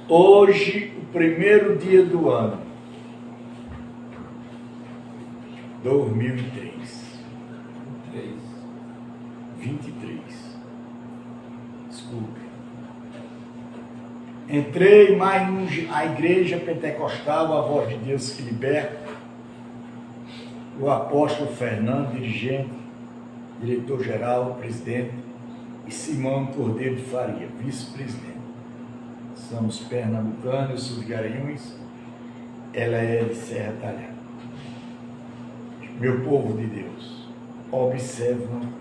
Hoje, o primeiro dia do ano, 2003. 23. Desculpe. Entrei mais a Igreja Pentecostal, a Voz de Deus que Liberta, o apóstolo Fernando, dirigente, diretor-geral, presidente, e Simão Cordeiro de Faria, vice-presidente. Somos pernambucanos, eu sou de Garanhuns, ela é de Serra Talhada. Meu povo de Deus, observe uma coisa.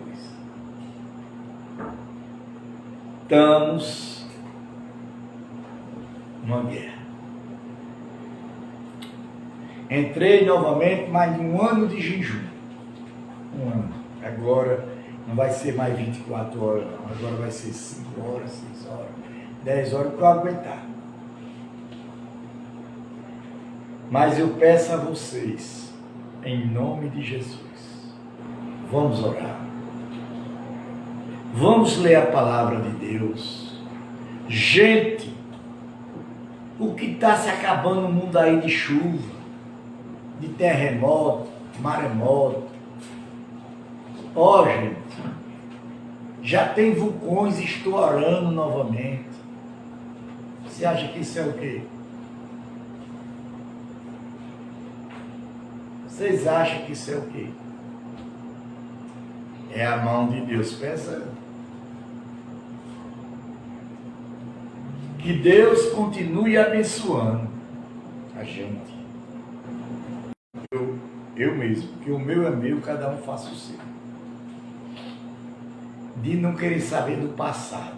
Estamos numa guerra. Entrei novamente mais de um ano de jejum. Um ano. Agora não vai ser mais 24 horas, não. Agora vai ser 5 horas, 6 horas, 10 horas para eu aguentar. Mas eu peço a vocês, em nome de Jesus, vamos orar. Vamos ler a palavra de Deus. Gente, o que está se acabando no mundo aí de chuva, de terremoto, maremoto. Ó, gente, já tem vulcões estourando novamente. Você acha que isso é o quê? Vocês acham que isso é o quê? É a mão de Deus. Pensa. Que Deus continue abençoando a gente. Eu mesmo, porque o meu é meu, cada um faça o seu. De não querer saber do passado.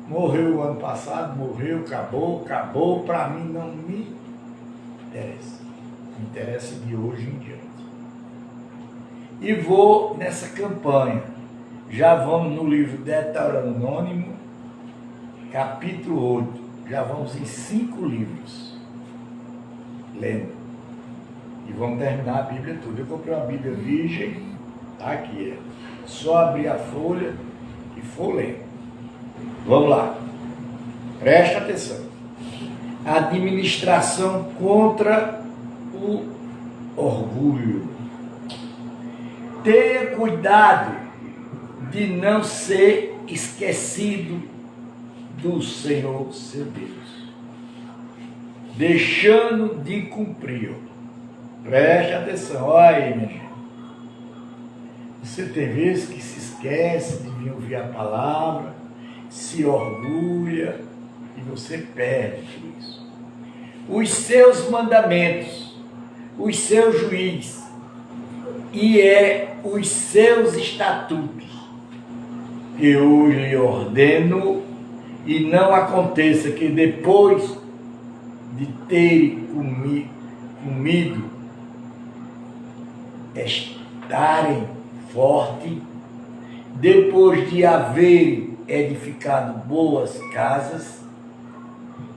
Morreu o ano passado, morreu, acabou, para mim não me interessa. Me interessa de hoje em diante. E vou nessa campanha. Já vamos no livro Deuteronômio, capítulo 8. Já vamos em 5 livros. Lendo. E vamos terminar a Bíblia toda. Eu comprei uma Bíblia virgem. Tá aqui. Só abrir a folha e for lendo. Vamos lá. Preste atenção. Administração contra o orgulho. Tenha cuidado de não ser esquecido do Senhor, seu Deus. Deixando de cumprir. Preste atenção. Olha aí, minha gente. Você tem vezes que se esquece de vir ouvir a palavra, se orgulha e você perde tudo isso. Os seus mandamentos, os seus juízes e os seus estatutos que eu lhe ordeno, e não aconteça que depois de ter comido estarem forte, depois de haver edificado boas casas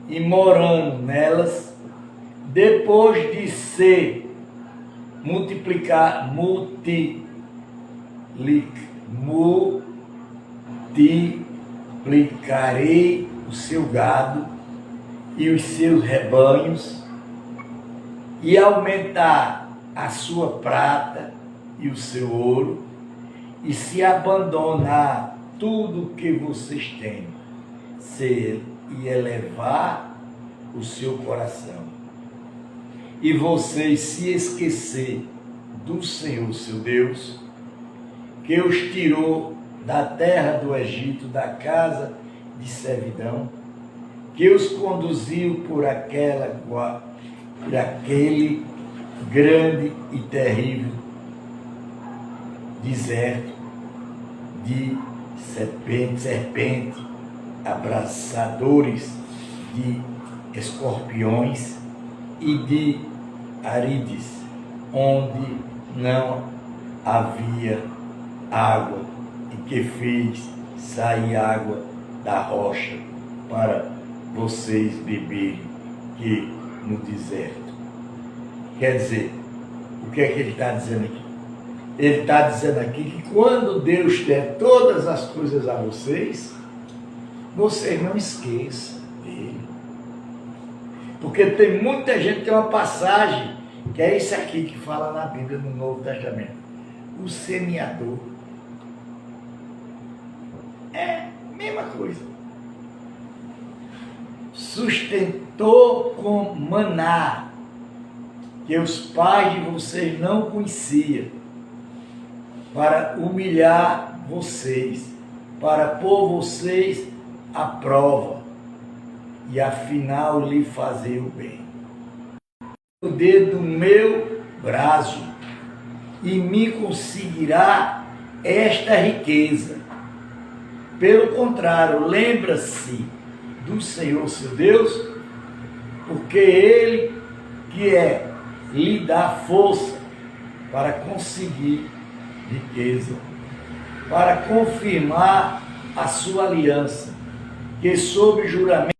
e morando nelas, depois de ser multiplicarei o seu gado e os seus rebanhos, e aumentar a sua prata e o seu ouro, e se abandonar tudo que vocês têm, e elevar o seu coração, e vocês se esquecer do Senhor, seu Deus, que os tirou da terra do Egito, da casa de servidão, que os conduziu por aquele grande e terrível deserto de serpente, abraçadores de escorpiões e de arides, onde não havia água, e que fez sair água da rocha para vocês beberem, que no deserto. Quer dizer, o que é que ele está dizendo aqui? Ele está dizendo aqui que quando Deus der todas as coisas a vocês, vocês não esqueçam dele. Porque tem muita gente que tem uma passagem, que é isso aqui que fala na Bíblia, no Novo Testamento. O semeador. É a mesma coisa. Sustentou com maná, que os pais de vocês não conheciam, para humilhar vocês, para pôr vocês à prova, e afinal lhe fazer o bem. O dedo do meu braço, e me conseguirá esta riqueza. Pelo contrário, lembra-se do Senhor seu Deus, porque Ele que lhe dá força para conseguir riqueza, para confirmar a sua aliança, que sob juramento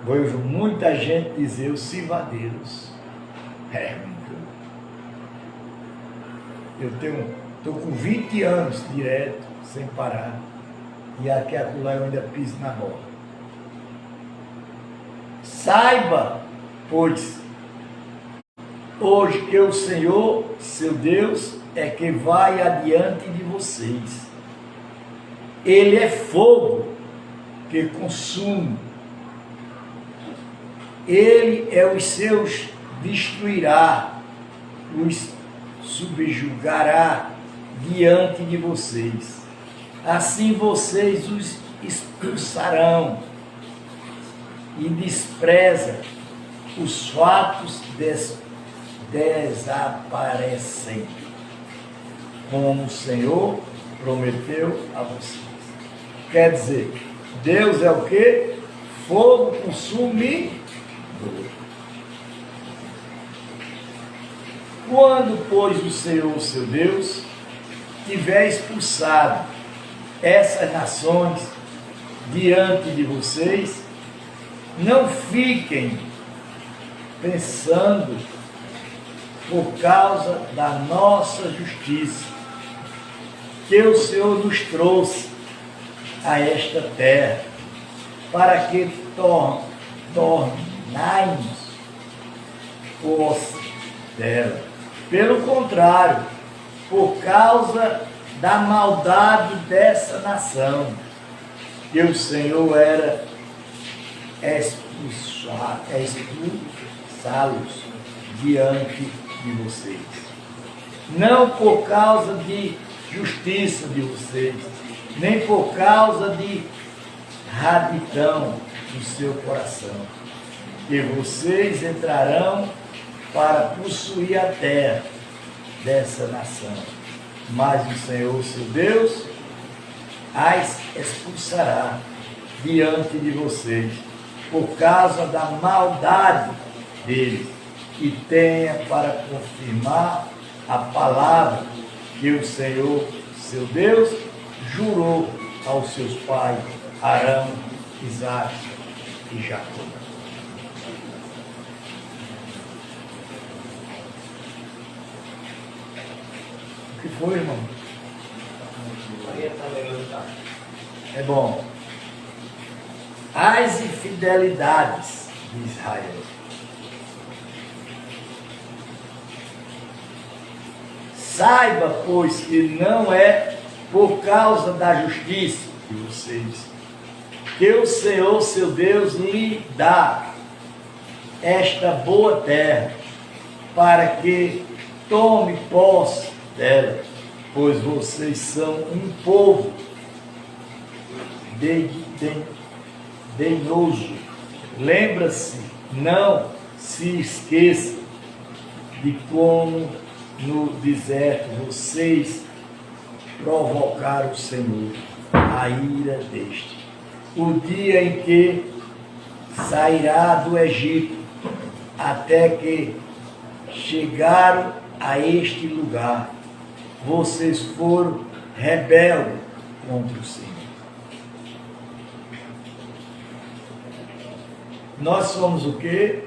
vejo muita gente dizer os civadeiros. Eu estou com 20 anos direto, sem parar, e aqui acolá eu ainda piso na bola. Saiba, pois, hoje que o Senhor, seu Deus, é que vai adiante de vocês. Ele é fogo que consome. Ele os seus destruirá, os subjugará diante de vocês. Assim vocês os expulsarão e despreza os fatos desaparecem, como o Senhor prometeu a vocês. Quer dizer, Deus é o quê? Fogo consumidor. Quando, pois, o Senhor, seu Deus, tiver expulsado essas nações diante de vocês, não fiquem pensando por causa da nossa justiça, que o Senhor nos trouxe a esta terra, para que tornai-nos posse dela. Pelo contrário, por causa da maldade dessa nação, que o Senhor era expulsá-los diante de vocês. Não por causa de justiça de vocês, nem por causa de radidão do seu coração, que vocês entrarão para possuir a terra dessa nação. Mas o Senhor, seu Deus, as expulsará diante de vocês, por causa da maldade deles, e tenha para confirmar a palavra que o Senhor, seu Deus, jurou aos seus pais, Arão, Isaque e Jacó. O que foi, irmão? É bom. As infidelidades de Israel. Saiba, pois, que não é por causa da justiça de vocês que o Senhor, seu Deus, lhe dá esta boa terra, para que tome posse dela, pois vocês são um povo denhoso. Lembra-se, não se esqueça de como no deserto vocês provocaram o Senhor, a ira deste. O dia em que sairá do Egito, até que chegaram a este lugar, vocês foram rebeldes contra o Senhor. Nós somos o quê?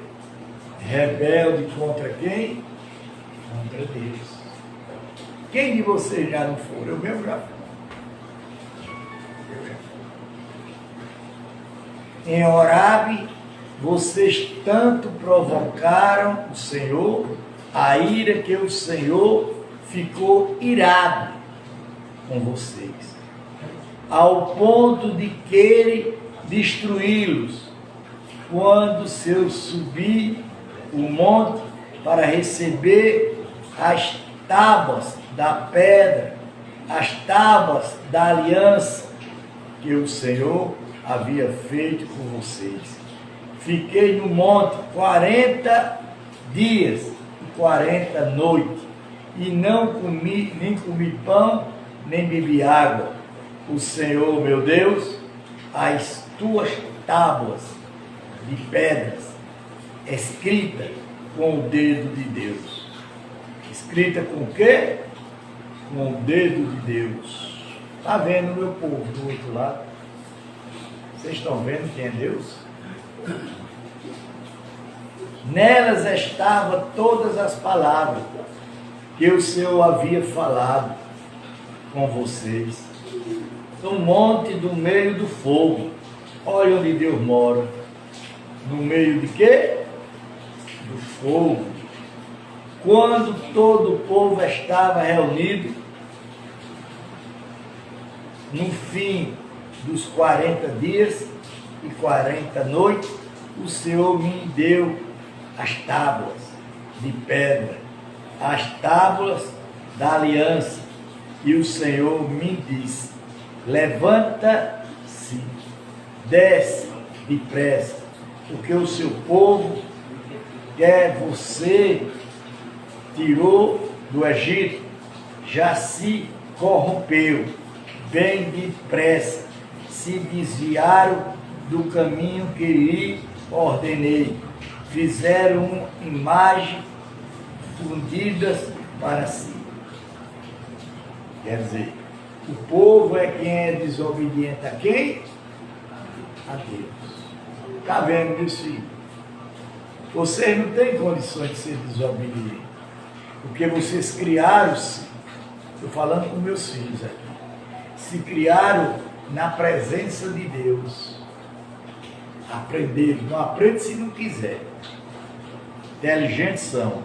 Rebelde contra quem? Contra Deus. Quem de vocês já não for? Eu mesmo já fui. Em Horabe, vocês tanto provocaram o Senhor, a ira que o Senhor ficou irado com vocês, ao ponto de querer destruí-los, quando se eu subir o monte para receber as tábuas da pedra, as tábuas da aliança que o Senhor havia feito com vocês. Fiquei no monte 40 dias e 40 noites, e não comi, nem comi pão, nem bebi água. O Senhor, meu Deus, as tuas tábuas de pedras, escrita com o dedo de Deus. Escrita com o quê? Com o dedo de Deus. Está vendo, meu povo, do outro lado? Vocês estão vendo quem é Deus? Nelas estavam todas as palavras que o Senhor havia falado com vocês. No monte do meio do fogo. Olha onde Deus mora. No meio de quê? Do fogo. Quando todo o povo estava reunido, no fim dos 40 dias e 40 noites, o Senhor me deu as tábuas de pedra, as tábuas da aliança, e o Senhor me disse: levanta-se, desce depressa, porque o seu povo, que você tirou do Egito, já se corrompeu. Bem depressa se desviaram do caminho que lhe ordenei. Fizeram imagens fundidas para si. Quer dizer, o povo é quem é desobediente a quem? A Deus. Está vendo, meus filhos? Vocês não têm condições de ser desobedientes, porque vocês criaram-se, estou falando com meus filhos aqui, se criaram na presença de Deus. Aprenderam, não aprende se não quiser. Inteligentes são.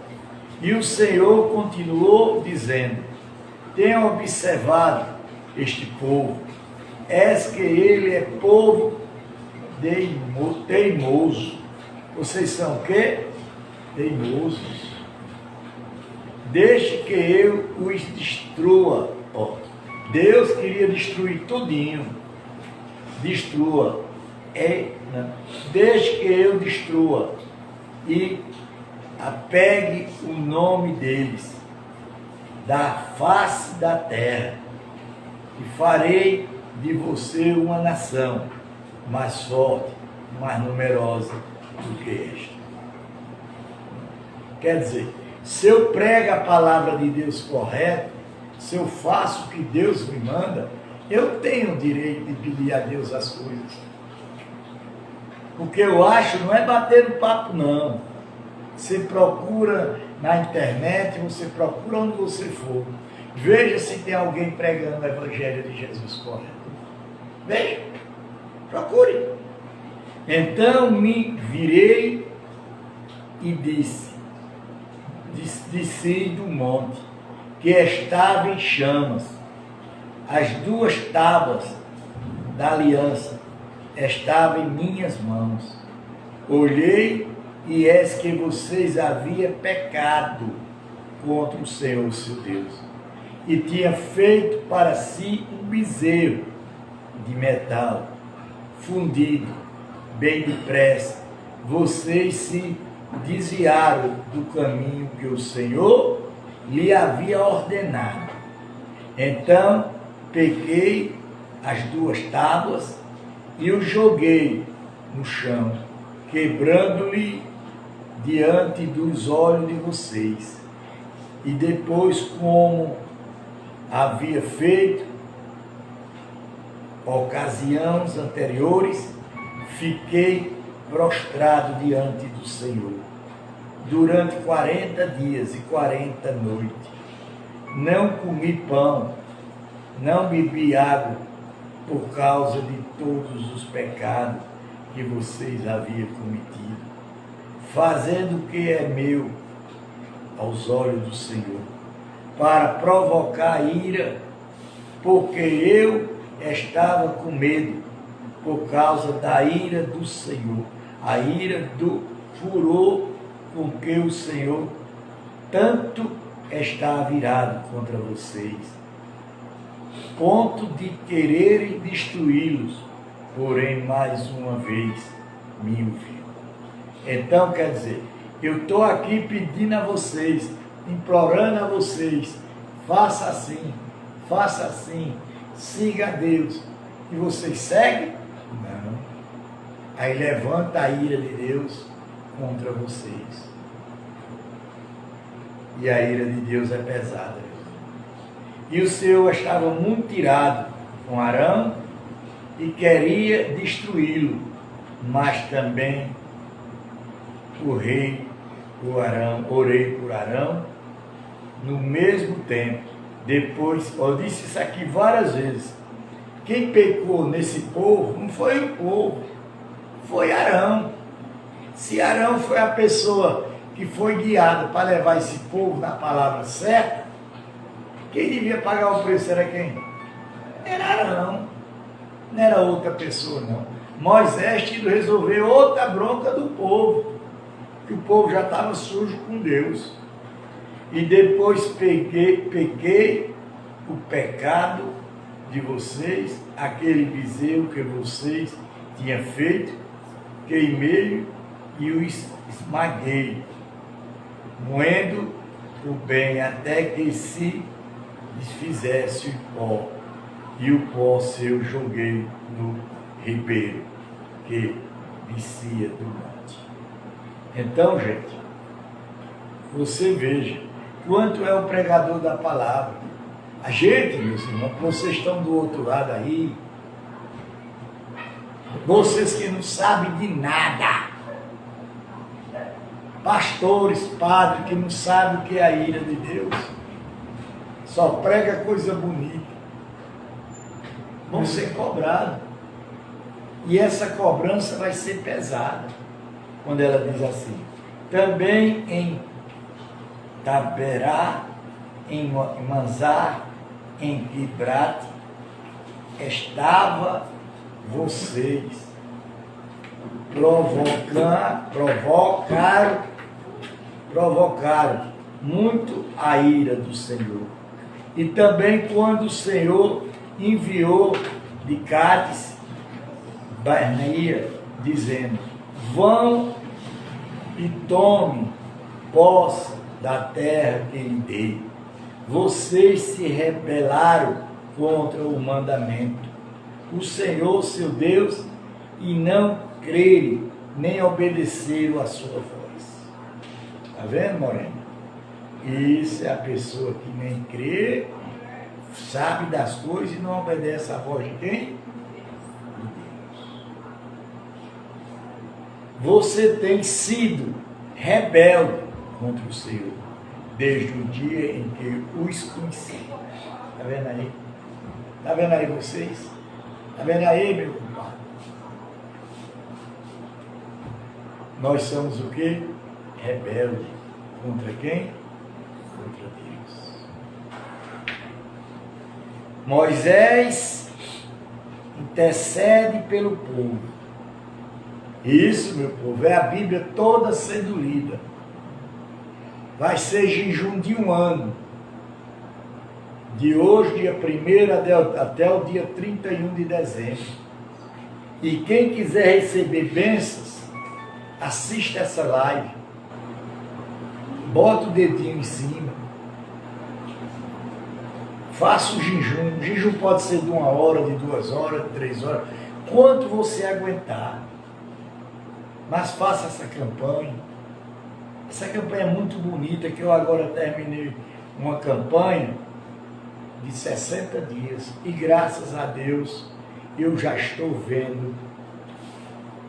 E o Senhor continuou dizendo: tenha observado este povo, és que ele é povo teimoso. Vocês são o quê? Teimosos. Deixe que eu os destrua. Ó, Deus queria destruir tudinho. Destrua. Deixe que eu destrua e apegue o nome deles da face da terra, e farei de você uma nação mais forte, mais numerosa do que esta. Quer dizer, se eu prego a palavra de Deus correta, se eu faço o que Deus me manda, eu tenho o direito de pedir a Deus as coisas. O que eu acho não é bater no papo, não. Você procura na internet, você procura onde você for. Veja se tem alguém pregando o Evangelho de Jesus correto. Veja, procure. Então me virei e desci do monte, que estava em chamas. As 2 tábuas da aliança estavam em minhas mãos. Olhei e eis que vocês haviam pecado contra o Senhor seu Deus, e tinha feito para si um bezerro de metal fundido bem depressa. Vocês se desviaram do caminho que o Senhor lhe havia ordenado. Então peguei as 2 tábuas e os joguei no chão, quebrando-lhe diante dos olhos de vocês. E depois, como havia feito ocasiões anteriores, fiquei prostrado diante do Senhor durante 40 dias e 40 noites. Não comi pão, não bebi água, por causa de todos os pecados que vocês haviam cometido, fazendo o que é meu aos olhos do Senhor, para provocar ira, porque eu estava com medo, por causa da ira do Senhor, a ira do furor com que o Senhor tanto está virado contra vocês, ponto de quererem destruí-los, porém mais uma vez me ouviu. Então, quer dizer, eu estou aqui pedindo a vocês, implorando a vocês, faça assim, siga a Deus. E vocês seguem? Não. Aí levanta a ira de Deus contra vocês. E a ira de Deus é pesada. E o Senhor estava muito irado com Arão e queria destruí-lo, mas também orei por Arão no mesmo tempo. Depois, eu disse isso aqui várias vezes, quem pecou nesse povo não foi o povo, foi Arão. Se Arão foi a pessoa que foi guiada para levar esse povo na palavra certa, quem devia pagar o preço era quem? Era Arão, não era outra pessoa não. Moisés tinha que resolver outra bronca do povo, que o povo já estava sujo com Deus. E depois peguei o pecado de vocês, aquele bezerro que vocês tinham feito, queimei e o esmaguei, moendo o bem até que se desfizesse o pó, e o pó seu joguei no ribeiro que descia do monte. Então, gente, você veja quanto é o pregador da palavra. A gente, meus irmãos, vocês estão do outro lado aí, vocês que não sabem de nada, pastores, padres que não sabem o que é a ira de Deus, só prega coisa bonita, vão ser cobrados. E essa cobrança vai ser pesada, quando ela diz assim: também em Taberá, em Manzar, em Gibrate, estava vocês, provocaram muito a ira do Senhor. E também quando o Senhor enviou de Cádiz Barnea, dizendo: vão e tomem posse da terra que lhe dei. Vocês se rebelaram contra o mandamento, o Senhor seu Deus, e não creram, nem obedeceram a sua voz. Está vendo, Morena? Isso é a pessoa que nem crê, sabe das coisas e não obedece à voz de quem? De Deus. Você tem sido rebelde contra o Senhor desde o dia em que os conheci. Está vendo aí? Está vendo aí vocês? Está vendo aí, meu compadre? Nós somos o quê? Rebeldes. Contra quem? Contra Deus. Moisés intercede pelo povo. Isso, meu povo, é a Bíblia toda sendo lida. Vai ser jejum de 1 ano. De hoje, dia 1º até o dia 31 de dezembro. E quem quiser receber bênçãos, assista essa live. Bota o dedinho em cima. Faça o jejum. O jejum pode ser de 1 hora, de 2 horas, de 3 horas. Quanto você aguentar. Mas faça essa campanha. Essa campanha é muito bonita, que eu agora terminei uma campanha de 60 dias. E graças a Deus, eu já estou vendo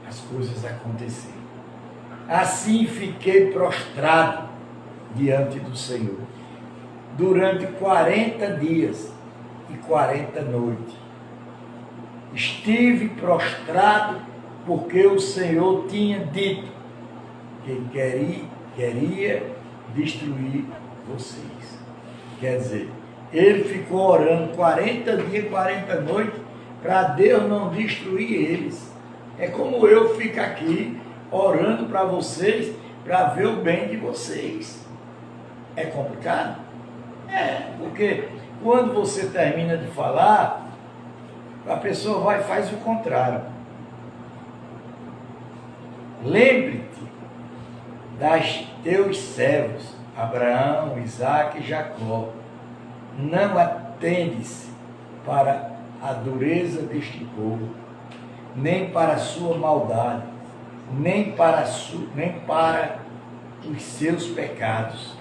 as coisas acontecerem. Assim fiquei prostrado diante do Senhor, durante 40 dias e 40 noites. Estive prostrado porque o Senhor tinha dito que queria destruir vocês. Quer dizer, ele ficou orando 40 dias e 40 noites para Deus não destruir eles. É como eu fico aqui orando para vocês, para ver o bem de vocês. É complicado? É, porque quando você termina de falar, a pessoa vai e faz o contrário. Lembre-te das teus servos, Abraão, Isaque e Jacó. Não atendes para a dureza deste povo, nem para a sua maldade, nem para os seus pecados,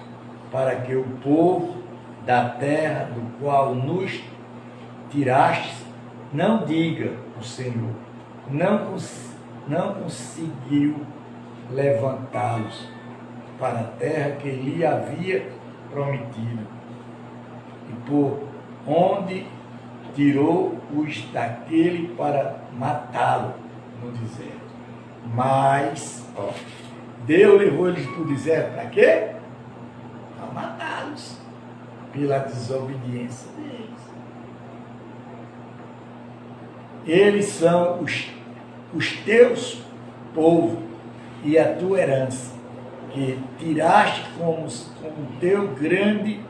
para que o povo da terra do qual nos tirastes não diga o Senhor, não conseguiu levantá-los para a terra que lhe havia prometido, e por onde tirou-os daquele para matá-lo no deserto. Mas, Deus levou eles para o deserto para quê? Para matá-los, pela desobediência deles. Eles são os teus povos e a tua herança, que tiraste com o teu grande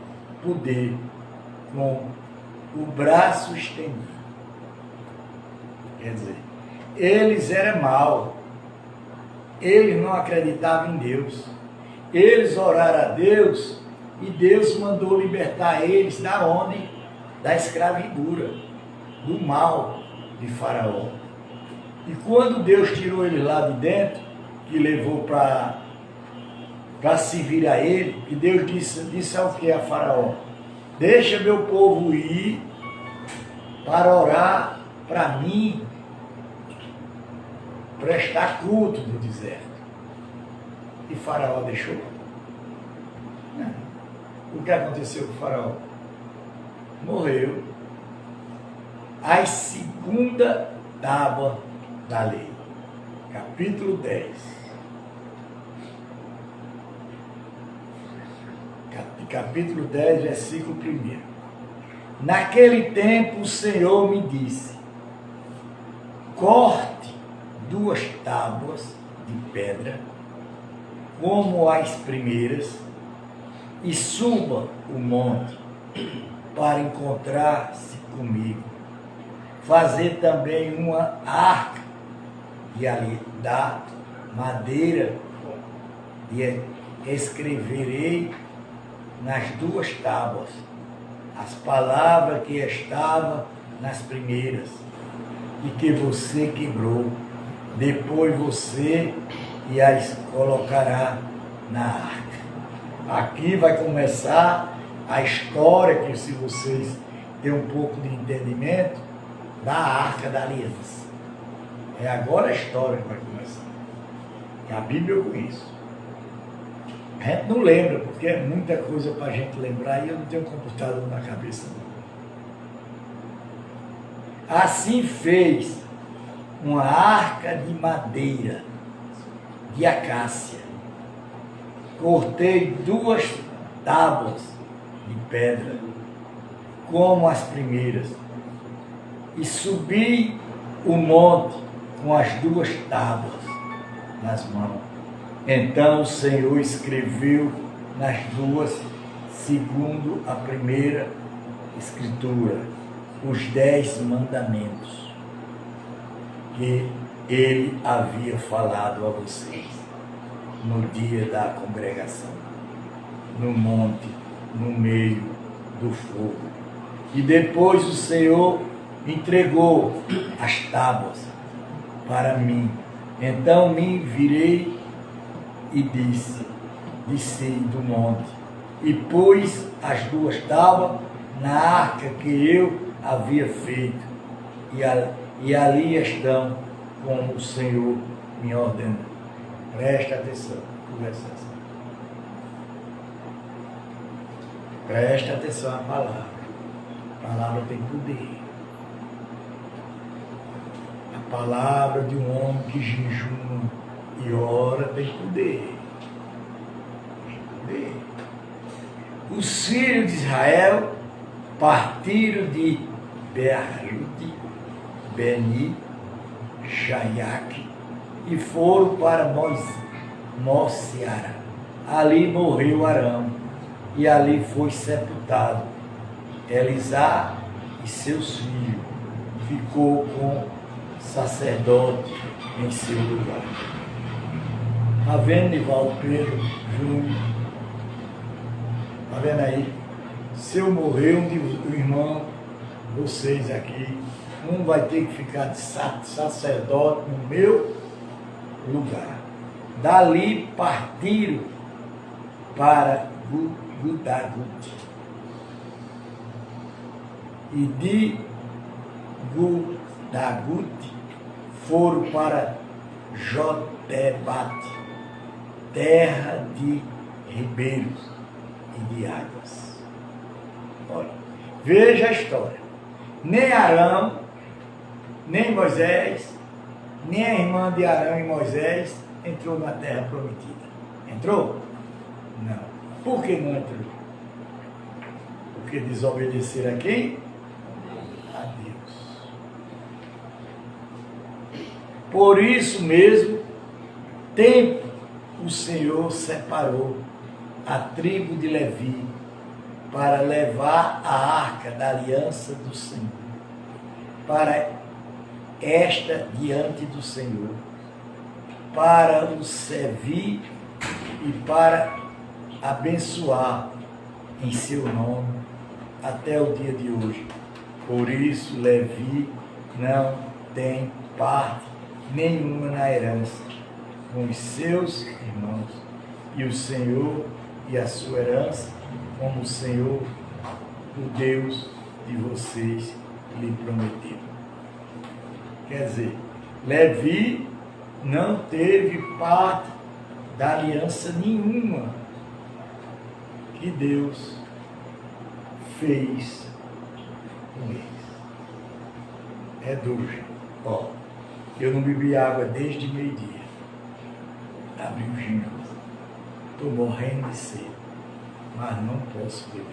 poder, com o braço estendido. Quer dizer, eles eram maus, eles não acreditavam em Deus, eles oraram a Deus e Deus mandou libertar eles da onde? Da escravidura, do mal de Faraó. E quando Deus tirou eles lá de dentro, que levou para servir a ele, que Deus disse ao que a Faraó? Deixa meu povo ir para orar para mim, prestar culto no deserto. E Faraó deixou? Não. O que aconteceu com Faraó? Morreu. A segunda tábua da lei, capítulo 10. Capítulo 10, versículo 1. Naquele tempo o Senhor me disse: corte 2 tábuas de pedra, como as primeiras, e suba o monte para encontrar-se comigo. Fazer também uma arca da madeira, e escreverei nas 2 tábuas as palavras que estavam nas primeiras e que você quebrou. Depois você e as colocará na arca. Aqui vai começar a história, que se vocês têm um pouco de entendimento, da Arca da Aliança. É agora a história que vai começar. E a Bíblia eu conheço. A gente não lembra, porque é muita coisa para a gente lembrar, e eu não tenho um computador na cabeça. Não. Assim fez uma arca de madeira, de acácia. Cortei 2 tábuas de pedra, como as primeiras, e subi o monte com as 2 tábuas nas mãos. Então o Senhor escreveu nas 2, segundo a primeira escritura, os 10 mandamentos que ele havia falado a vocês no dia da congregação, no monte, no meio do fogo. E depois o Senhor entregou as tábuas para mim. Então me virei e desci do monte, e pus as 2 tábuas na arca que eu havia feito, e ali estão, como o Senhor me ordenou. Presta atenção, presta atenção à palavra. A palavra tem poder. A palavra de um homem que jejuma e ora tem poder. Tem poder. Os filhos de Israel partiram de Beerute, Beni, Jaiaque, e foram para Mosiara. Ali morreu Arão, e ali foi sepultado. Elisá e seus filhos ficou com sacerdote em seu lugar. Está vendo, Nivaldo Pedro Júnior? Está vendo aí? Se eu morrer, um irmão, vocês aqui, um vai ter que ficar de sacerdote no meu lugar. Dali partiram para Gudagut, e de Gudagut foram para Jotebate, terra de ribeiros e de águas. Olha, veja a história. Nem Arão, nem Moisés, nem a irmã de Arão e Moisés entrou na terra prometida. Entrou? Não. Por que não entrou? Porque desobedeceram a quem? A Deus. Por isso mesmo, tempo o Senhor separou a tribo de Levi para levar a arca da aliança do Senhor, para esta diante do Senhor, para o servir e para abençoar em seu nome até o dia de hoje. Por isso Levi não tem parte nenhuma na herança com os seus irmãos, e o Senhor e a sua herança, como o Senhor, o Deus de vocês, lhe prometeu. Quer dizer, Levi não teve parte da aliança nenhuma que Deus fez com eles. É duro. Ó, eu não bebi água desde meio-dia. Abri o genro. Estou morrendo de sede, mas não posso beber.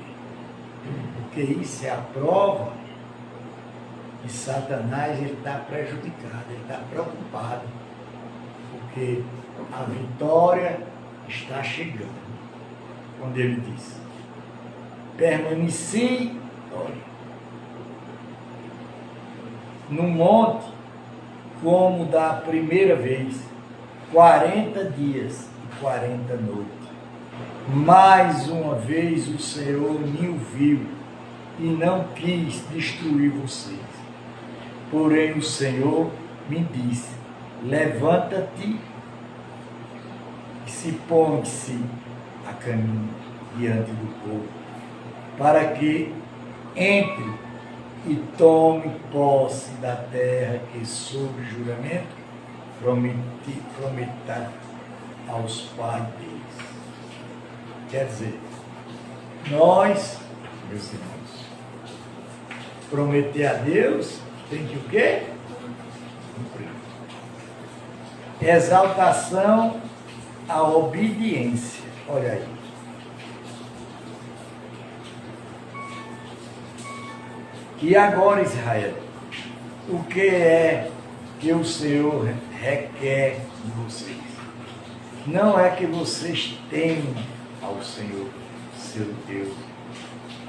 Porque isso é a prova que Satanás está prejudicado, ele está preocupado. Porque a vitória está chegando. Quando ele diz, permaneci, olha, no monte, como da primeira vez, 40 dias e 40 noites. Mais uma vez o Senhor me ouviu e não quis destruir vocês. Porém o Senhor me disse, levanta-te e se põe-se a caminho diante do povo, para que entre e tome posse da terra que, sob juramento, prometa aos pais deles. Quer dizer, nós, meus irmãos, prometer a Deus tem que o quê? Cumprir. Exaltação à obediência. Olha aí. E agora, Israel, o que é que o Senhor requer de vocês? Não é que vocês temam ao Senhor, seu Deus.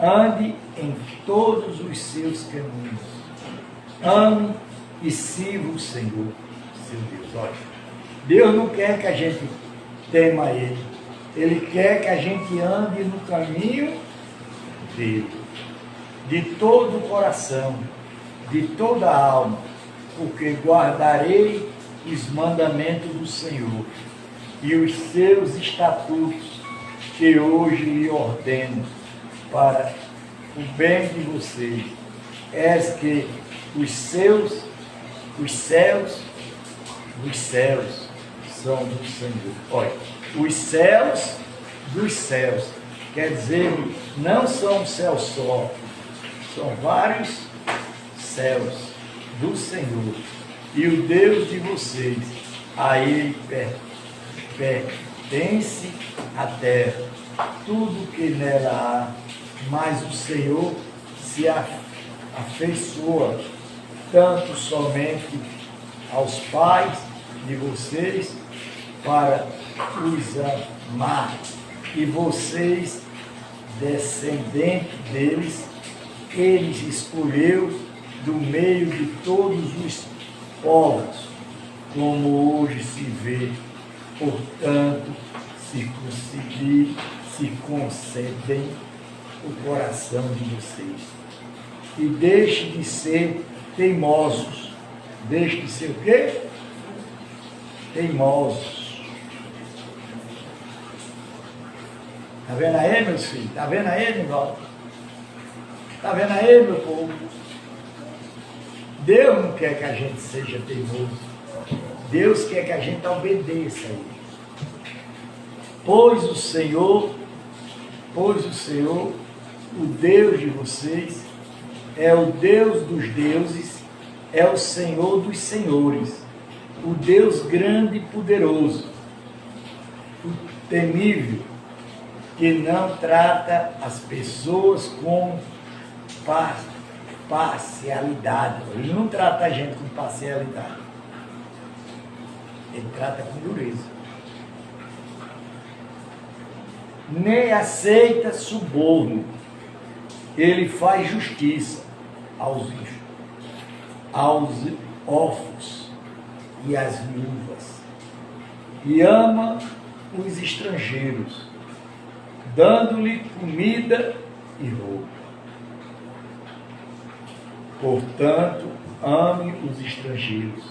Ande em todos os seus caminhos. Ame e sirva o Senhor, seu Deus. Olha, Deus não quer que a gente tema Ele. Ele quer que a gente ande no caminho dele. De todo o coração, de toda a alma, porque guardarei os mandamentos do Senhor e os seus estatutos que hoje lhe ordeno para o bem de vocês. És que os céus são do Senhor. Olha, os céus dos céus, quer dizer, não são um céu só, são vários céus do Senhor. E o Deus de vocês, a Ele pertence a terra, tudo que nela há, mas o Senhor se afeiçoa tanto somente aos pais de vocês para os amar, e vocês, descendentes deles, eles escolheu do meio de todos os povos, como hoje se vê. Portanto, circuncedem o coração de vocês e deixe de ser teimosos. Deixe de ser o quê? Teimosos. Está vendo aí, meus filhos? Está vendo aí, Nivaldo? Está vendo aí, meu povo? Deus não quer que a gente seja teimoso. Deus quer que a gente obedeça a Ele. Pois o Senhor, o Deus de vocês, é o Deus dos deuses, é o Senhor dos senhores, o Deus grande e poderoso, o temível, que não trata as pessoas com parcialidade. Ele não trata a gente com parcialidade. Ele trata com dureza. Nem aceita suborno. Ele faz justiça aos órfãos e às viúvas. E ama os estrangeiros, dando-lhe comida e roupa. Portanto, ame os estrangeiros,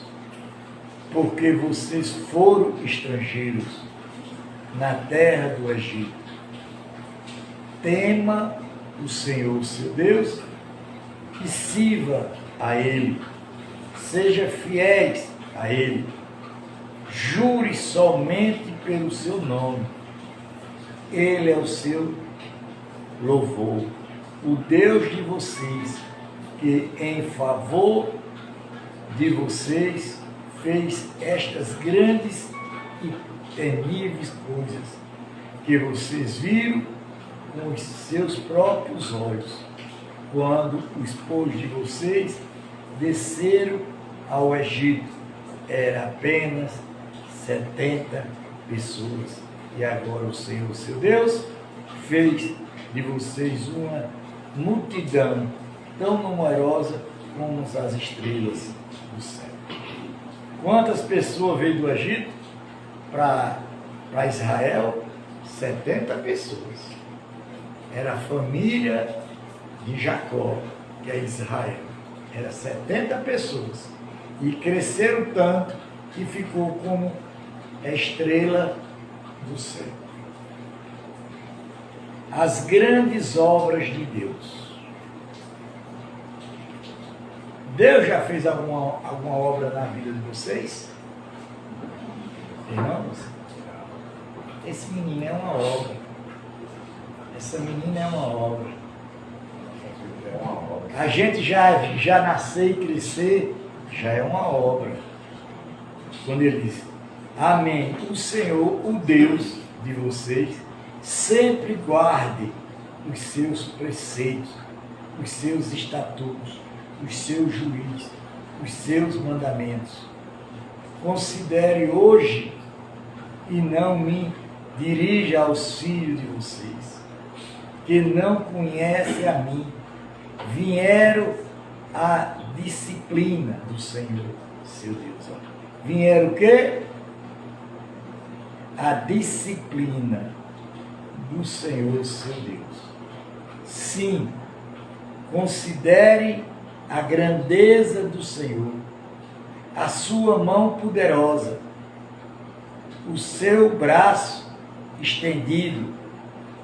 porque vocês foram estrangeiros na terra do Egito. Tema o Senhor, seu Deus, e sirva a Ele. Seja fiéis a Ele. Jure somente pelo seu nome. Ele é o seu louvor, o Deus de vocês, que em favor de vocês fez estas grandes e temíveis coisas que vocês viram com os seus próprios olhos, quando o esposo de vocês desceram ao Egito. Era apenas 70 pessoas. E agora o Senhor, seu Deus, fez de vocês uma multidão tão numerosa como as estrelas do céu. Quantas pessoas veio do Egito para Israel? 70 pessoas. Era a família de Jacó, que é Israel. Era 70 pessoas. E cresceram tanto que ficou como a estrela do céu. As grandes obras de Deus. Deus já fez alguma obra na vida de vocês? Irmãos? Esse menino é uma obra. Essa menina é uma obra. A gente já nascer e crescer já é uma obra. Quando ele diz, amém, o Senhor, o Deus de vocês, sempre guarde os seus preceitos, os seus estatutos, os seus juízos, os seus mandamentos. Considere hoje e não me dirija aos filhos de vocês, que não conhecem a mim. Vieram a disciplina do Senhor, seu Deus. Vieram o quê? A disciplina do Senhor, seu Deus. Sim, considere a grandeza do Senhor, a sua mão poderosa, o seu braço estendido.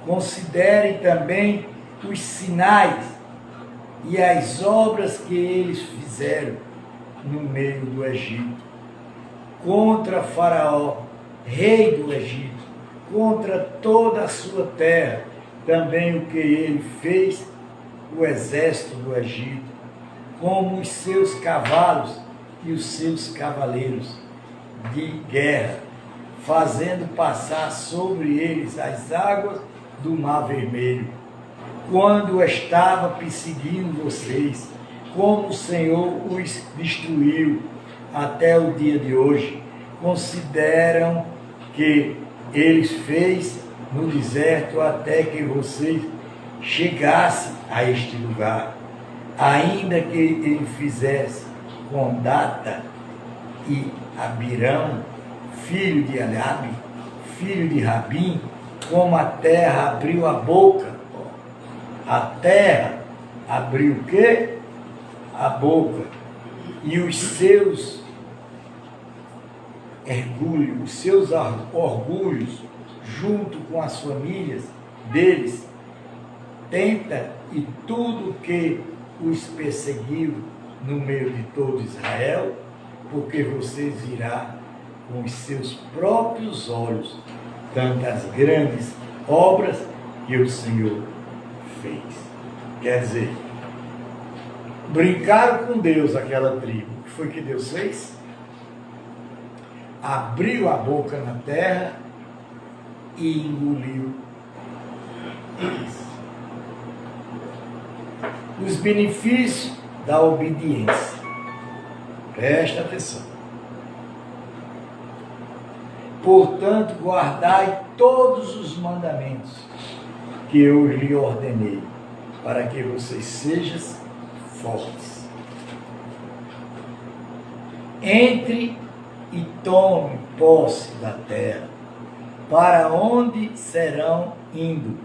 Considere também os sinais e as obras que eles fizeram no meio do Egito, contra Faraó, rei do Egito, contra toda a sua terra, também o que ele fez, o exército do Egito, como os seus cavalos e os seus cavaleiros de guerra, fazendo passar sobre eles as águas do Mar Vermelho, quando estava perseguindo vocês, como o Senhor os destruiu até o dia de hoje. Consideram que eles fez no deserto até que vocês chegassem a este lugar, ainda que ele fizesse com Data e Abirão, filho de Eliabe, filho de Rabim, como a terra abriu a boca. A terra abriu o quê? A boca. E os seus orgulhos, junto com as famílias deles, tenta e tudo que os perseguiu no meio de todo Israel, porque vocês virá com os seus próprios olhos tantas grandes obras que o Senhor fez. Quer dizer, brincaram com Deus aquela tribo. O que foi que Deus fez? Abriu a boca na terra e engoliu eles. Os benefícios da obediência. Presta atenção. Portanto, guardai todos os mandamentos que eu lhe ordenei, para que vocês sejam fortes. Entre e tome posse da terra, para onde serão indo,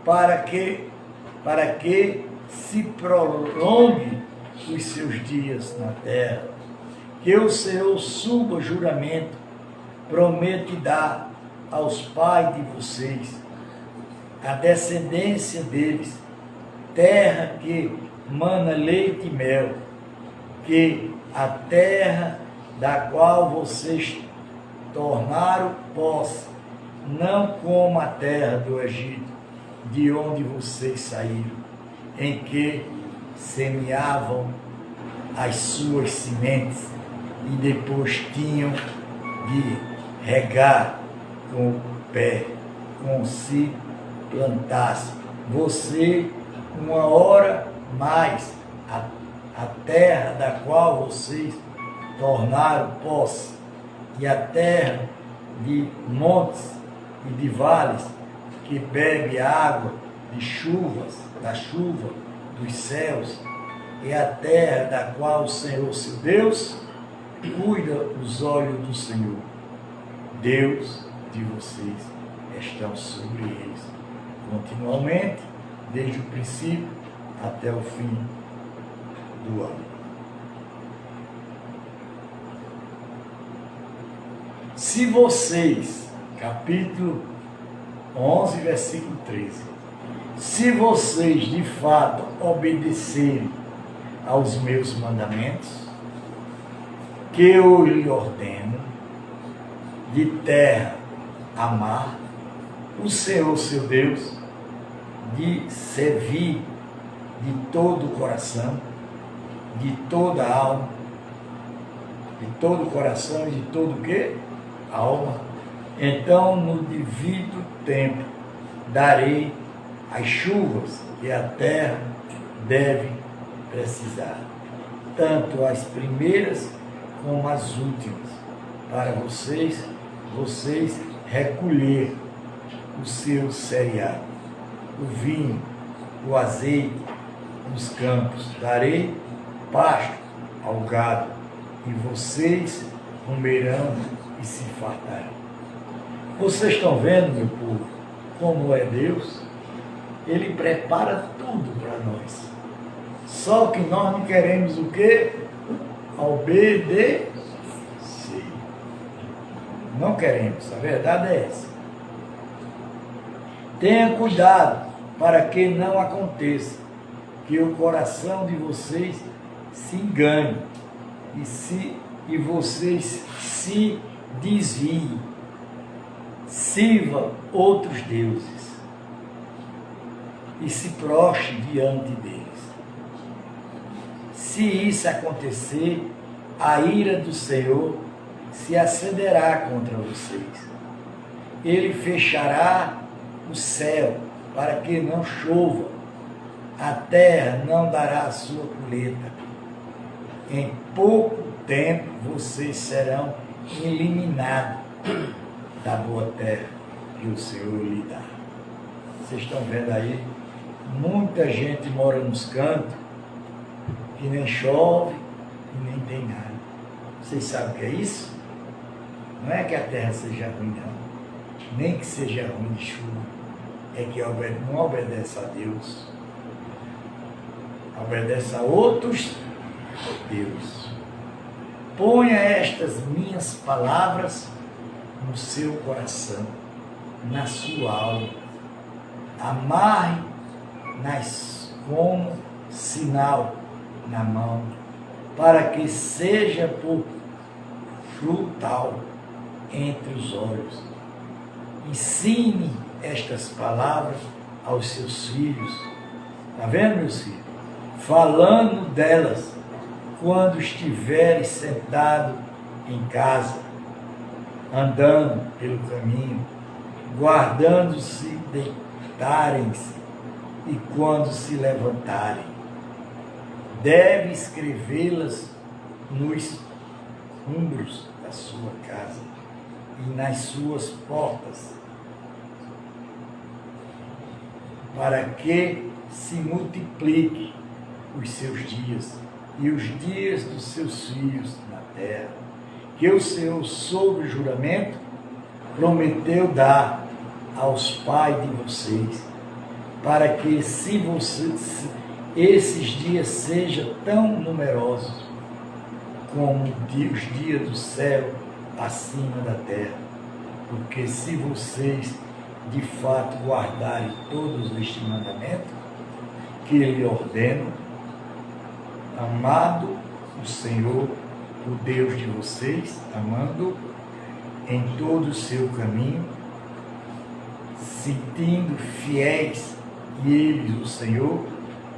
para que se prolongue os seus dias na terra, que o Senhor suba juramento, promete dar aos pais de vocês, a descendência deles, terra que mana leite e mel, que a terra da qual vocês tornaram posse, não como a terra do Egito, de onde vocês saíram, em que semeavam as suas sementes e depois tinham de regar com o pé, como se plantasse você uma hora mais a terra da qual vocês tornaram posse, e a terra de montes e de vales, que bebe a água de chuvas, da chuva dos céus, e a terra da qual o Senhor, seu Deus, cuida os olhos do Senhor, Deus de vocês, estão sobre eles, continuamente, desde o princípio até o fim do ano. Se vocês, capítulo 11, versículo 13, se vocês de fato obedecerem aos meus mandamentos, que eu lhe ordeno, de terra a mar, o Senhor, seu Deus, de servir de todo o coração, de toda a alma, de todo o coração e de todo o quê? Alma. Então, no devido tempo, darei as chuvas que a terra deve precisar, tanto as primeiras como as últimas, para vocês recolher o seu cereal, o vinho, o azeite nos campos. Darei pasto ao gado, e vocês comerão e se fartarão. Vocês estão vendo, meu povo, como é Deus? Ele prepara tudo para nós. Só que nós não queremos o quê? Obedecer. Não queremos, a verdade é essa. Tenha cuidado para que não aconteça que o coração de vocês se engane e vocês se desviem, sirvam outros deuses e se prostre diante deles. Se isso acontecer, a ira do Senhor se acenderá contra vocês. Ele fechará o céu para que não chova, a terra não dará a sua colheita. Em pouco tempo vocês serão eliminados da boa terra que o Senhor lhe dá. Vocês estão vendo aí? Muita gente mora nos cantos que nem chove e nem tem nada. Vocês sabem o que é isso? Não é que a terra seja ruim, não. Nem que seja ruim de chuva. É que não obedece a Deus. Obedece a outros Deus. Ponha estas minhas palavras no seu coração, na sua alma. Amarre como sinal na mão, para que seja por frutal entre os olhos. Ensine estas palavras aos seus filhos. Está vendo, meus filhos? Falando delas quando estiveres sentado em casa, andando pelo caminho, guardando-se, deitarem-se e quando se levantarem. Deve escrevê-las nos umbros da sua casa e nas suas portas, para que se multiplique os seus dias e os dias dos seus filhos na terra, que o Senhor, sob juramento, prometeu dar aos pais de vocês, para que esses dias sejam tão numerosos como os dias do céu acima da terra. Porque se vocês de fato guardarem todos estes mandamentos que ele ordena, amado o Senhor, o Deus de vocês, amando em todo o seu caminho, sentindo fiéis, e ele, o Senhor,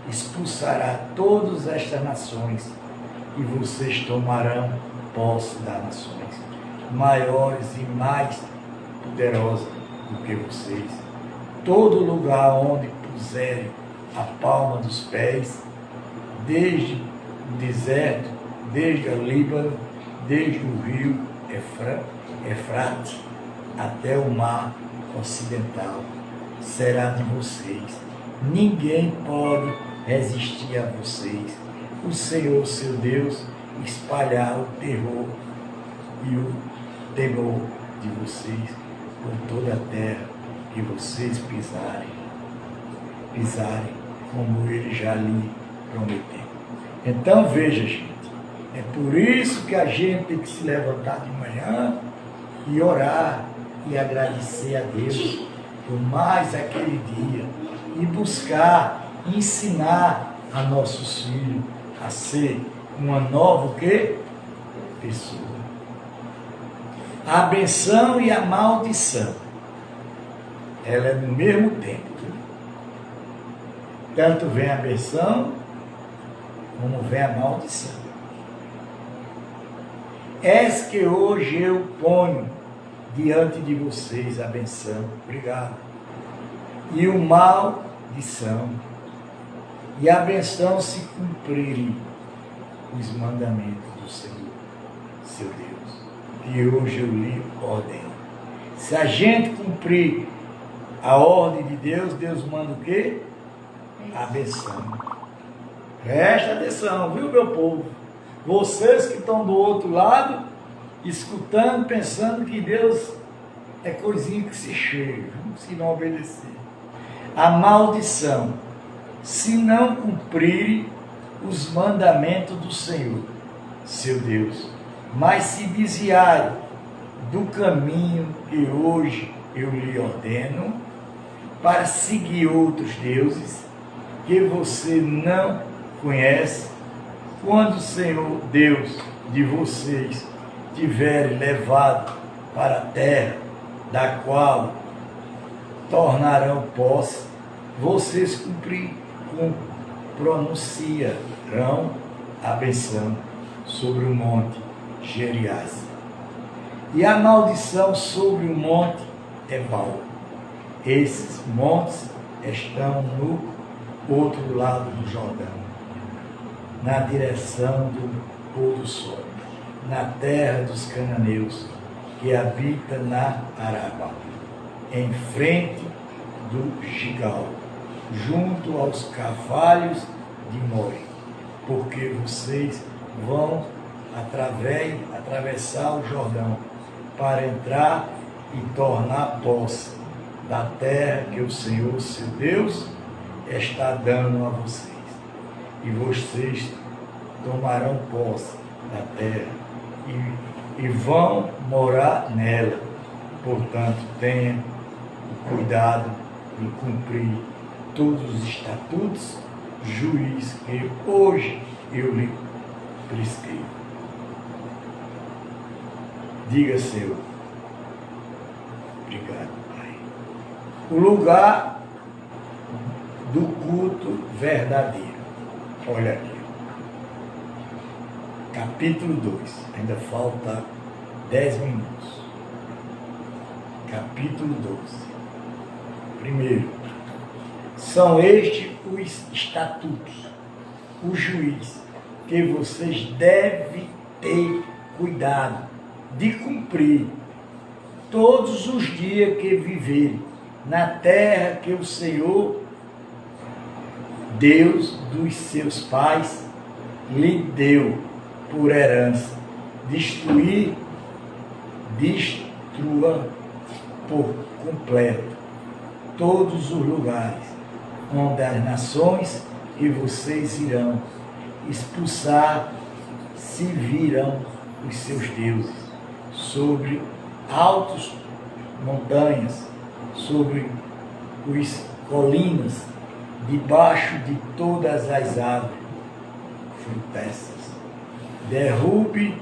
expulsará todas estas nações, e vocês tomarão posse das nações, maiores e mais poderosas do que vocês. Todo lugar onde puserem a palma dos pés, desde o deserto, desde o Líbano, desde o rio Efrate até o mar ocidental, será de vocês. Ninguém pode resistir a vocês. O Senhor, seu Deus, espalhar o terror e o temor de vocês por toda a terra que vocês pisarem, como ele já lhe prometeu. Então veja, gente, é por isso que a gente tem que se levantar de manhã e orar e agradecer a Deus por mais aquele dia e buscar ensinar a nossos filhos a ser uma nova o quê? Pessoa. A benção e a maldição, ela é no mesmo tempo. Tanto vem a benção, como vem a maldição. Eis que hoje eu ponho diante de vocês a benção, obrigado, e o maldição, e a benção se cumprirem os mandamentos do Senhor, seu Deus, que hoje eu lhe ordeno. Se a gente cumprir a ordem de Deus, Deus manda o quê? A benção. Presta atenção, viu, meu povo? Vocês que estão do outro lado, escutando, pensando que Deus é coisinha que se chega, se não obedecer. A maldição, se não cumprirem os mandamentos do Senhor, seu Deus, mas se desviarem do caminho que hoje eu lhe ordeno, para seguir outros deuses que você não conhece, quando o Senhor Deus de vocês tiver levado para a terra, da qual tornarão posse, vocês pronunciarão a benção sobre o monte Geriás. E a maldição sobre o monte Ebal. Esses montes estão no outro lado do Jordão, na direção do pôr do sol, na terra dos cananeus, que habita na Araba, em frente do Gigal, junto aos carvalhos de More, porque vocês vão atravessar o Jordão para entrar e tornar posse da terra que o Senhor, seu Deus, está dando a vocês. E vocês tomarão posse da terra e vão morar nela. Portanto, tenha o cuidado de cumprir todos os estatutos, juiz que hoje eu lhe prescrevo. Diga, Senhor, obrigado, Pai. O lugar do culto verdadeiro. Olha aqui. Capítulo 2. Ainda falta 10 minutos. Capítulo 12. Primeiro, são estes os estatutos, o juiz, que vocês devem ter cuidado de cumprir todos os dias que viverem na terra que o Senhor, Deus dos seus pais, lhe deu por herança. Destrua por completo todos os lugares onde as nações que vocês irão expulsar se virão os seus deuses, sobre altas montanhas, sobre as colinas, debaixo de todas as árvores frutíferas. Derrube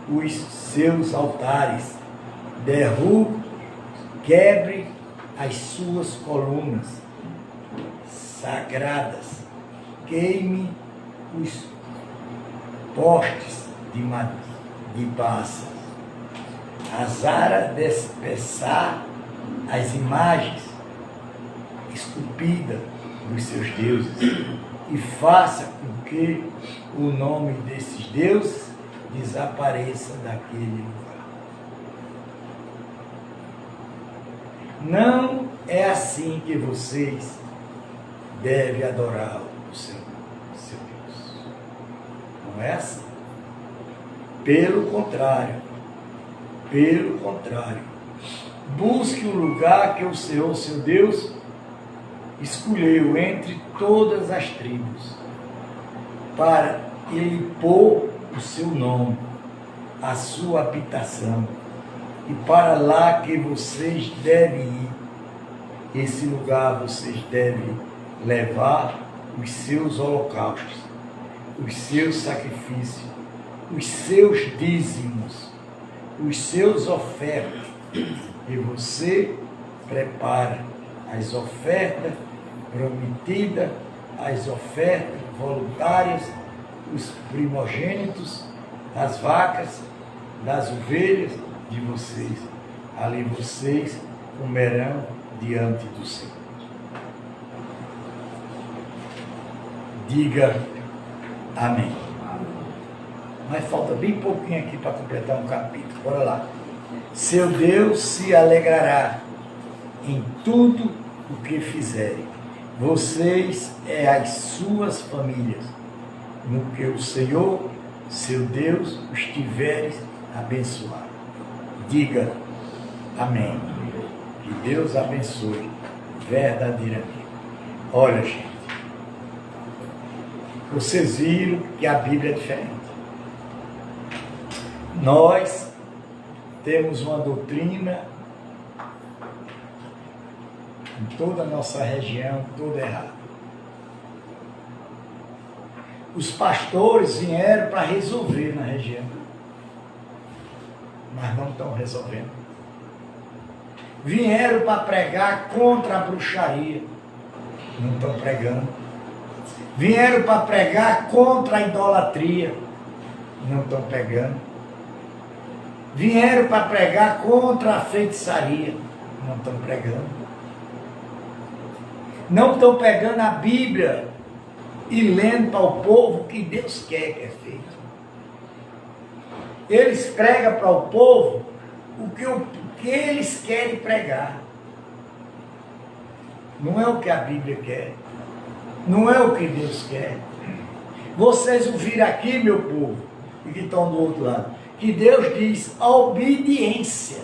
os seus altares, quebre as suas colunas sagradas, queime os postes de base, azara despeçar as imagens esculpidas dos seus deuses e faça com que o nome desses deuses desapareça daquele lugar. Não é assim que vocês devem adorar o Senhor, seu Deus. Não é assim. Pelo contrário, busque o lugar que o Senhor, seu Deus, escolheu entre todas as tribos, para ele pôr o seu nome, a sua habitação, e para lá que vocês devem ir. Esse lugar vocês devem levar os seus holocaustos, os seus sacrifícios, os seus dízimos, os seus ofertas, e você prepara as ofertas prometidas as ofertas voluntárias, os primogênitos, das vacas, das ovelhas de vocês. Ali vocês comerão diante do Senhor. Diga amém. Mas falta bem pouquinho aqui para completar um capítulo. Bora lá. Seu Deus se alegrará em tudo o que fizerem. Vocês e as suas famílias, no que o Senhor, seu Deus, os tiveres abençoado. Diga amém. Que Deus abençoe verdadeiramente. Olha, gente, vocês viram que a Bíblia é diferente. Nós temos uma doutrina em toda a nossa região, toda errada. Os pastores vieram para resolver na região, mas não estão resolvendo. Vieram para pregar contra a bruxaria, não estão pregando. Vieram para pregar contra a idolatria, não estão pregando. Vieram para pregar contra a feitiçaria, não estão pregando. Não estão pegando a Bíblia e lendo para o povo o que Deus quer que é feito. Eles pregam para o povo o que eles querem pregar. Não é o que a Bíblia quer. Não é o que Deus quer. Vocês ouviram aqui, meu povo, e que estão do outro lado, que Deus diz obediência.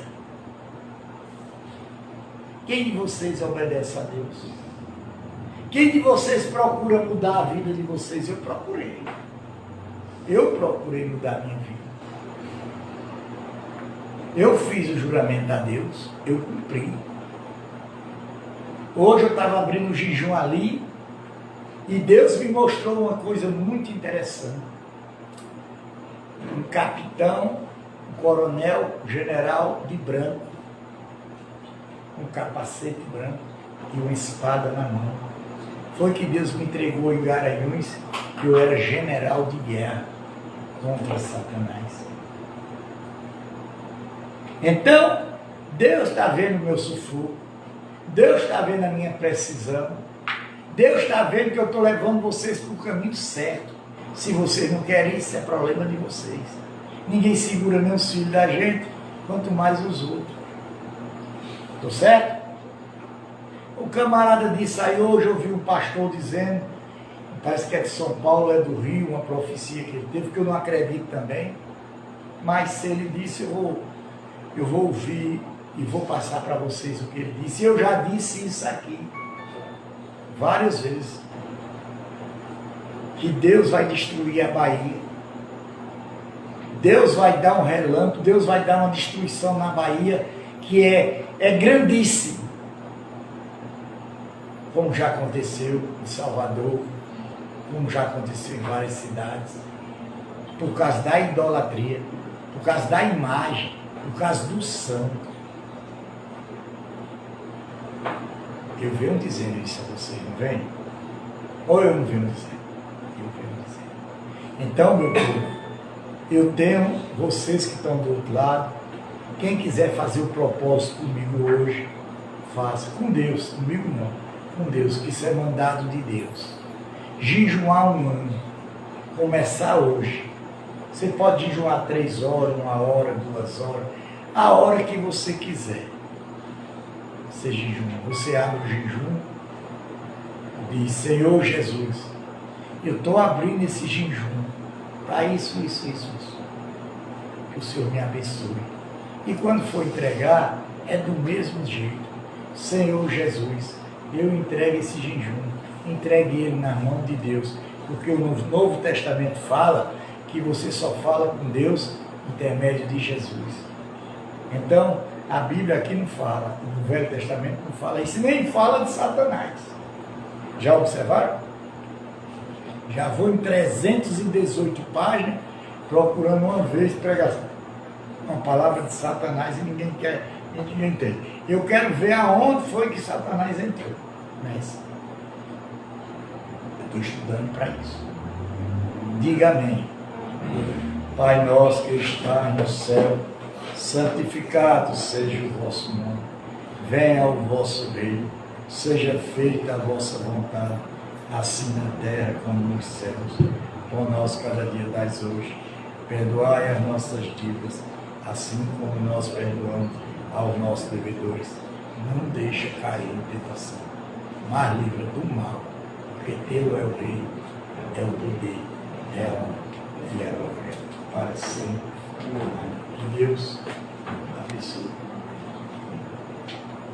Quem de vocês obedece a Deus? Quem de vocês procura mudar a vida de vocês? Eu procurei. Eu procurei mudar a minha vida. Eu fiz o juramento a Deus, eu cumpri. Hoje eu estava abrindo um jejum ali e Deus me mostrou uma coisa muito interessante. Um capitão, um coronel, um general de branco, um capacete branco e uma espada na mão. Foi que Deus me entregou em Garanhuns, que eu era general de guerra contra Satanás. Então, Deus está vendo o meu sufoco, Deus está vendo a minha precisão, Deus está vendo que eu estou levando vocês para o caminho certo. Se vocês não querem, isso é problema de vocês. Ninguém segura nem os filhos da gente, quanto mais os outros. Estou certo? O camarada disse aí, hoje eu ouvi um pastor dizendo, parece que é de São Paulo, é do Rio, uma profecia que ele teve, que eu não acredito também, mas se ele disse, eu vou ouvir e vou passar para vocês o que ele disse. Eu já disse isso aqui várias vezes, que Deus vai destruir a Bahia, Deus vai dar um relâmpago, Deus vai dar uma destruição na Bahia que é grandíssima, como já aconteceu em Salvador, como já aconteceu em várias cidades, por causa da idolatria, por causa da imagem, por causa do santo. Eu venho dizendo isso a vocês, não vem? Ou eu não venho dizendo? Eu venho dizendo. Então, meu povo, eu tenho vocês que estão do outro lado. Quem quiser fazer o propósito comigo hoje, faça. Com Deus, comigo não. Com Deus, que isso é mandado de Deus. Jejuar um ano. Começar hoje. Você pode jejuar 3 horas, 1 hora, 2 horas. A hora que você quiser. Você jejuma. Você abre o jejum. Diz, Senhor Jesus, eu estou abrindo esse jejum para isso. Que o Senhor me abençoe. E quando for entregar, é do mesmo jeito. Senhor Jesus, eu entrego esse jejum, entregue ele na mão de Deus, porque o Novo Testamento fala que você só fala com Deus intermédio de Jesus. Então, a Bíblia aqui não fala, no Velho Testamento não fala isso, nem fala de Satanás. Já observaram? Já vou em 318 páginas, procurando uma vez pregar uma palavra de Satanás e ninguém quer, ninguém entende. Eu quero ver aonde foi que Satanás entrou. Mas Estou estudando para isso. Diga amém. Pai nosso que estás no céu, santificado seja o vosso nome. Venha o vosso reino, seja feita a vossa vontade, assim na terra como nos céus. Pão nosso cada dia dais hoje. Perdoai as nossas dívidas, assim como nós perdoamos aos nossos devedores. Não deixa cair em tentação, mas livra do mal, porque teu é o reino, é o poder, é a honra e a glória para sempre. Que Deus abençoe.